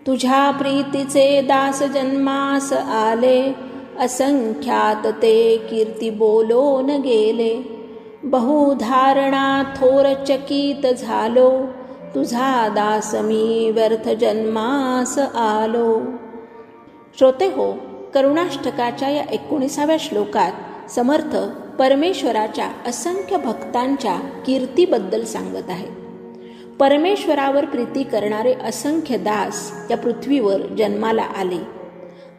तुझ्या प्रीतीचे दास जन्मास आले, असंख्यात ते कीर्ती बोलोन गेले. बहुधारणा थोर चकित झालो, तुझा दास मी व्यर्थ जन्मास आलो. श्रोते हो, करुणाष्टकाच्या या 19व्या श्लोकात समर्थ परमेश्वराच्या असंख्य भक्तांच्या कीर्तीबद्दल सांगत आहेत. परमेश्वरावर प्रीती करणारे असंख्य दास या पृथ्वीवर जन्माला आले.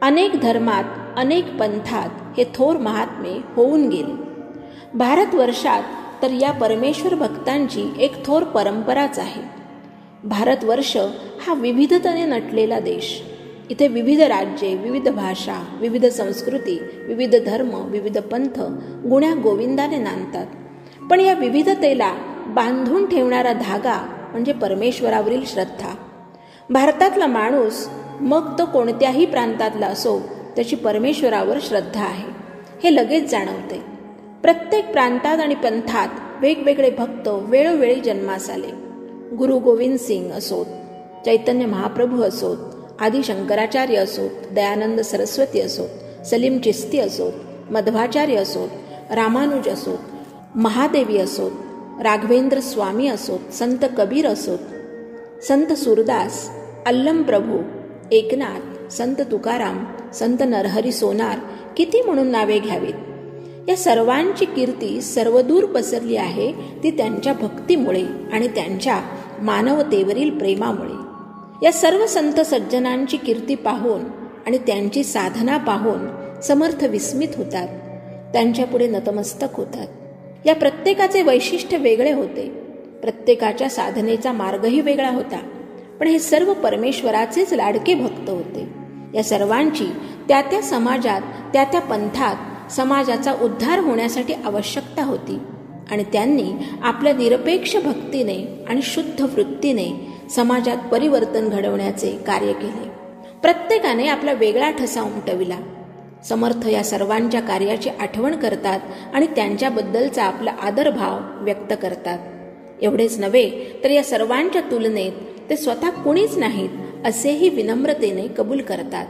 अनेक धर्मात अनेक पंथात हे थोर महात्मे होऊन गेले. भारतवर्षात तर या परमेश्वर भक्तांची एक थोर परंपराच आहे. भारतवर्ष हा विविधतेने नटलेला देश. इथे विविध राज्ये, विविध भाषा, विविध संस्कृती, विविध धर्म, विविध पंथ गुण्या गोविंदाने नांदतात. पण या विविधतेला बांधून ठेवणारा धागा म्हणजे परमेश्वरावरील श्रद्धा. भारतातला माणूस मग तो कोणत्याही प्रांतातला असो, त्याची परमेश्वरावर श्रद्धा आहे हे लगेच जाणवते. प्रत्येक प्रांतात आणि पंथात वेगवेगळे भक्त वेळोवेळी जन्मास आले. गुरु गोविंद सिंग असोत, चैतन्य महाप्रभू असोत, आदि शंकराचार्य असोत, दयानंद सरस्वती असोत, सलीम चिस्ती असोत, मध्वाचार्य असोत, रामानुज असोत, महादेवी असोत, राघवेंद्र स्वामी असोत, संत कबीर असोत, संत सुरदास, अल्लम प्रभू, एकनाथ, संत तुकाराम, संत नरहरी सोनार, किती म्हणून नावे घ्यावीत. या सर्वांची कीर्ती सर्वदूर पसरली आहे ती त्यांच्या भक्तीमुळे आणि त्यांच्या मानवतेवरील प्रेमामुळे. या सर्व संत सज्जनांची कीर्ती पाहून आणि त्यांची साधना पाहून समर्थ विस्मित होतात, त्यांच्यापुढे नतमस्तक होतात. या प्रत्येकाचे वैशिष्ट्य वेगळे होते, प्रत्येकाच्या साधनेचा मार्गही वेगळा होता, पण हे सर्व परमेश्वराचेच लाडके भक्त होते. या सर्वांची त्या त्या समाजात, त्या त्या पंथात समाजाचा उद्धार होण्यासाठी आवश्यकता होती आणि त्यांनी आपल्या निरपेक्ष भक्तीने आणि शुद्ध वृत्तीने समाजात परिवर्तन घडवण्याचे कार्य केले. प्रत्येकाने आपला वेगळा ठसा उमटविला. समर्थ या सर्वांच्या कार्याची आठवण करतात आणि त्यांच्याबद्दलचा आपला आदरभाव व्यक्त करतात. एवढेच नव्हे तर या सर्वांच्या तुलनेत ते स्वतः कुणीच नाहीत असेही विनम्रतेने कबूल करतात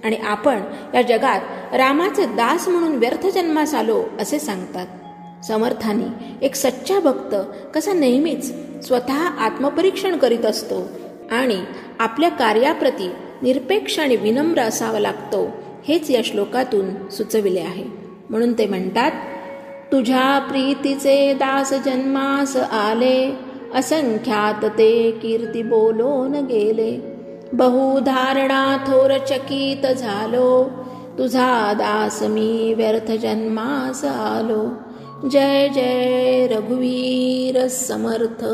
आणि आपण या जगात रामाचे दास म्हणून व्यर्थ जन्मास आलो असे सांगतात. समर्थांनी एक सच्चा भक्त कसा नेहमीच स्वतः आत्मपरीक्षण करीत असतो आणि आपल्या कार्याप्रती निरपेक्ष आणि विनम्र असावा लागतो हेच या श्लोकातून सुचविले आहे. म्हणून ते म्हणतात, तुझ्या प्रीतीचे दास जन्मास आले, असंख्यात ते कीर्ती बोलोन गेले. बहुधारणा थोर चकित झालो, तुझा दास मी व्यर्थ जन्मास आलो. जय जय रघुवीर समर्थ.